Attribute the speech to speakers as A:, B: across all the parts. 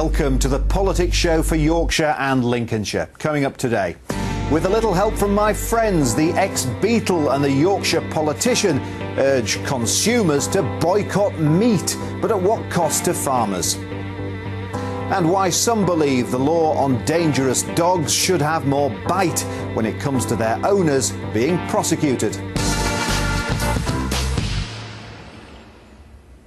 A: Welcome to the Politics Show for Yorkshire and Lincolnshire. Coming up today, with a little help from my friends, the ex-Beatle and the Yorkshire politician urge consumers to boycott meat, but at what cost to farmers? And why some believe the law on dangerous dogs should have more bite when it comes to their owners being prosecuted.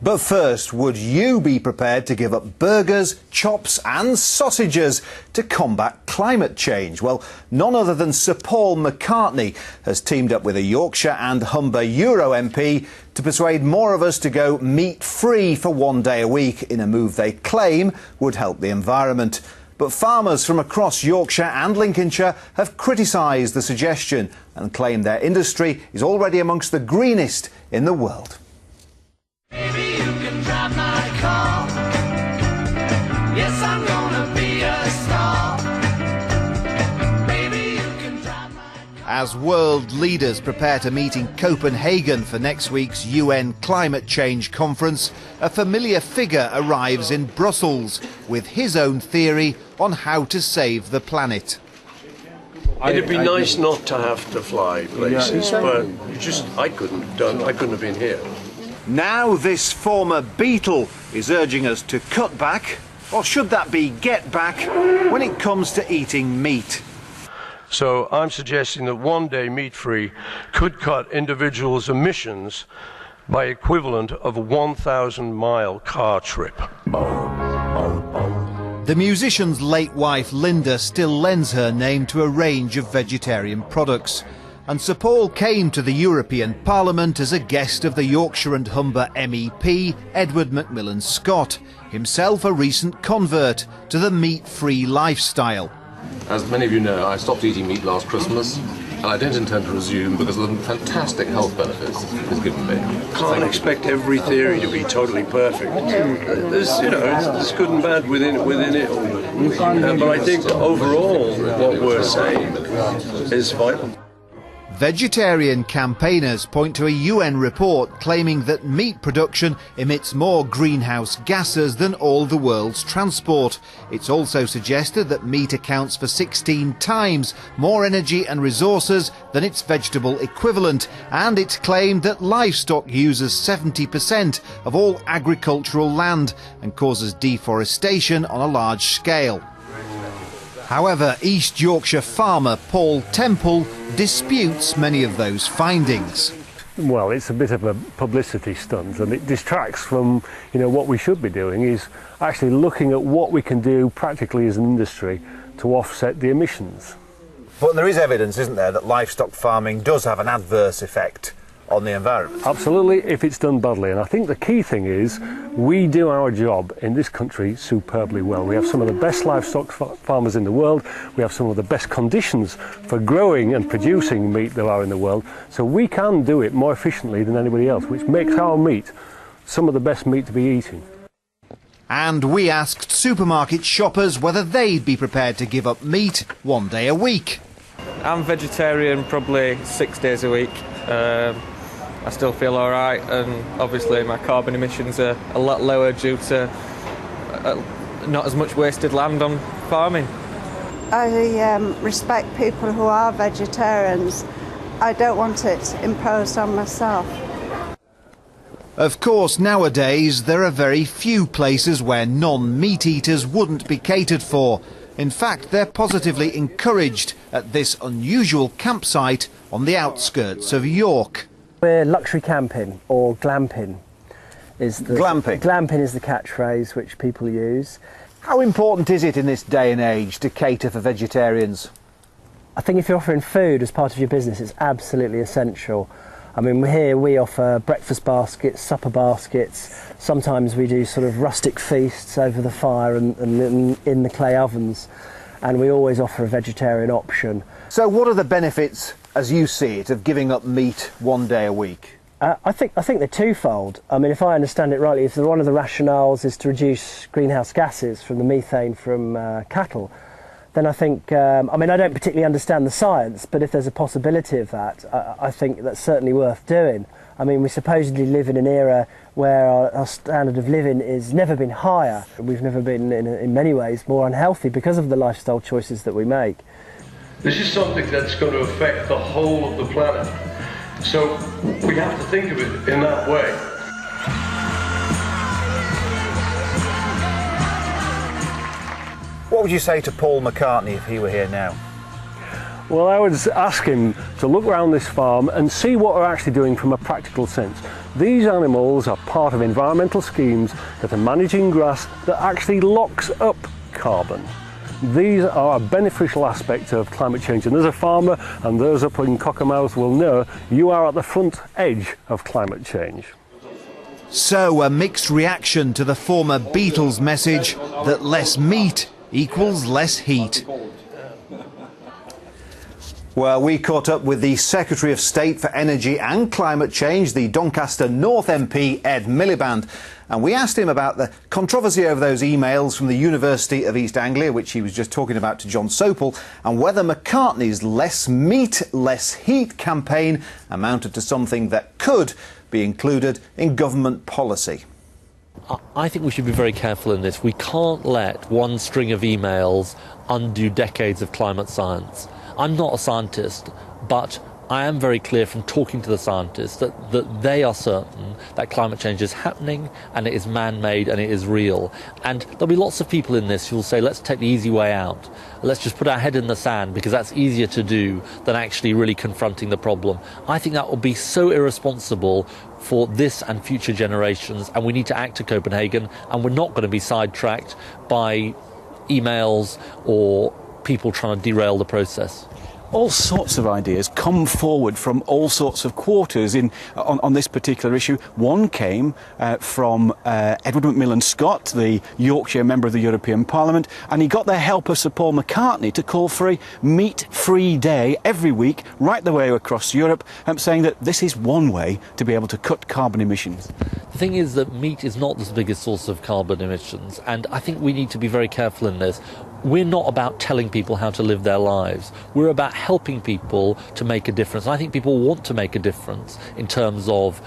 A: But first, would you be prepared to give up burgers, chops and sausages to combat climate change? Well, none other than Sir Paul McCartney has teamed up with a Yorkshire and Humber Euro MP to persuade more of us to go meat-free for one day a week in a move they claim would help the environment. But farmers from across Yorkshire and Lincolnshire have criticised the suggestion and claim their industry is already amongst the greenest in the world.
B: Yes, I'm gonna be a star. Baby, you can drive my car.
A: As world leaders prepare to meet in Copenhagen for next week's UN Climate Change Conference, a familiar figure arrives in Brussels with his own theory on how to save the planet.
C: It'd be nice not to have to fly places, but I couldn't have been here.
A: Now this former Beatle is urging us to cut back, or should that be get back, when it comes to eating meat.
C: So I'm suggesting that one day meat-free could cut individuals' emissions by equivalent of a 1,000-mile car trip.
A: The musician's late wife Linda still lends her name to a range of vegetarian products. And Sir Paul came to the European Parliament as a guest of the Yorkshire and Humber MEP, Edward McMillan-Scott, himself a recent convert to the meat-free lifestyle.
D: As many of you know, I stopped eating meat last Christmas, and I don't intend to resume because of the fantastic health benefits it's given me.
C: Can't expect every theory to be totally perfect. There's good and bad within it all. But I think overall, what we're saying is vital.
A: Vegetarian campaigners point to a UN report claiming that meat production emits more greenhouse gases than all the world's transport. It's also suggested that meat accounts for 16 times more energy and resources than its vegetable equivalent, and it's claimed that livestock uses 70% of all agricultural land and causes deforestation on a large scale. However, East Yorkshire farmer Paul Temple disputes many of those findings.
E: Well, it's a bit of a publicity stunt, and it distracts from, what we should be doing is actually looking at what we can do practically as an industry to offset the emissions.
A: But there is evidence, isn't there, that livestock farming does have an adverse effect on the environment?
E: Absolutely, if it's done badly. And I think the key thing is we do our job in this country superbly well. We have some of the best livestock farmers in the world. We have some of the best conditions for growing and producing meat there are in the world. So we can do it more efficiently than anybody else, which makes our meat some of the best meat to be eating.
A: And we asked supermarket shoppers whether they'd be prepared to give up meat one day a week.
F: I'm vegetarian probably 6 days a week. I still feel all right, and obviously my carbon emissions are a lot lower due to not as much wasted land on farming.
G: I respect people who are vegetarians. I don't want it imposed on myself.
A: Of course, nowadays there are very few places where non-meat eaters wouldn't be catered for. In fact, they're positively encouraged at this unusual campsite on the outskirts of York.
H: We're luxury camping, or glamping. Glamping is the catchphrase which people use.
A: How important is it in this day and age to cater for vegetarians?
H: I think if you're offering food as part of your business, it's absolutely essential. I mean, here we offer breakfast baskets, supper baskets. Sometimes we do sort of rustic feasts over the fire and in the clay ovens. And we always offer a vegetarian option.
A: So what are the benefits, as you see it, of giving up meat one day a week?
H: I think they're twofold. I mean, if I understand it rightly, if one of the rationales is to reduce greenhouse gases from the methane from cattle, then I think, I mean, I don't particularly understand the science, but if there's a possibility of that, I think that's certainly worth doing. I mean, we supposedly live in an era where our standard of living has never been higher. We've never been, in many ways, more unhealthy because of the lifestyle choices that we make.
C: This is something that's going to affect the whole of the planet. So we have to think of it in that way.
A: What would you say to Paul McCartney if he were here now?
E: Well, I would ask him to look around this farm and see what we're actually doing from a practical sense. These animals are part of environmental schemes that are managing grass that actually locks up carbon. These are a beneficial aspect of climate change, and as a farmer, and those up in Cockermouth will know, you are at the front edge of climate change.
A: So, a mixed reaction to the former Beatles message that less meat equals less heat. Well, we caught up with the Secretary of State for Energy and Climate Change, the Doncaster North MP, Ed Miliband, and we asked him about the controversy over those emails from the University of East Anglia, which he was just talking about to John Sopel, and whether McCartney's Less Meat, Less Heat campaign amounted to something that could be included in government policy.
I: I think we should be very careful in this. We can't let one string of emails undo decades of climate science. I'm not a scientist, but I am very clear from talking to the scientists that they are certain that climate change is happening and it is man-made and it is real. And there'll be lots of people in this who will say, let's take the easy way out. Let's just put our head in the sand because that's easier to do than actually really confronting the problem. I think that will be so irresponsible for this and future generations, and we need to act to Copenhagen, and we're not going to be sidetracked by emails or people trying to derail the process.
J: All sorts of ideas come forward from all sorts of quarters on this particular issue. One came from Edward McMillan-Scott, the Yorkshire member of the European Parliament, and he got the help of Sir Paul McCartney to call for a meat-free day every week, right the way across Europe, saying that this is one way to be able to cut carbon emissions.
I: The thing is that meat is not the biggest source of carbon emissions, and I think we need to be very careful in this. We're not about telling people how to live their lives. We're about helping people to make a difference. I think people want to make a difference in terms of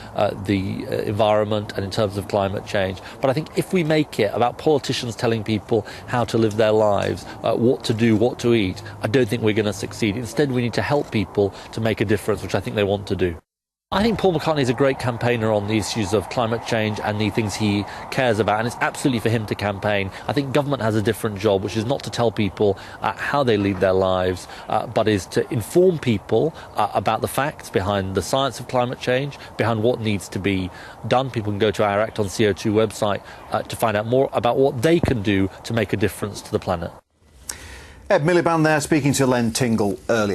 I: the environment and in terms of climate change. But I think if we make it about politicians telling people how to live their lives, what to do, what to eat, I don't think we're going to succeed. Instead, we need to help people to make a difference, which I think they want to do. I think Paul McCartney is a great campaigner on the issues of climate change and the things he cares about, and it's absolutely for him to campaign. I think government has a different job, which is not to tell people how they lead their lives, but is to inform people about the facts behind the science of climate change, behind what needs to be done. People can go to our Act on CO2 website to find out more about what they can do to make a difference to the planet.
A: Ed Miliband there speaking to Len Tingle earlier.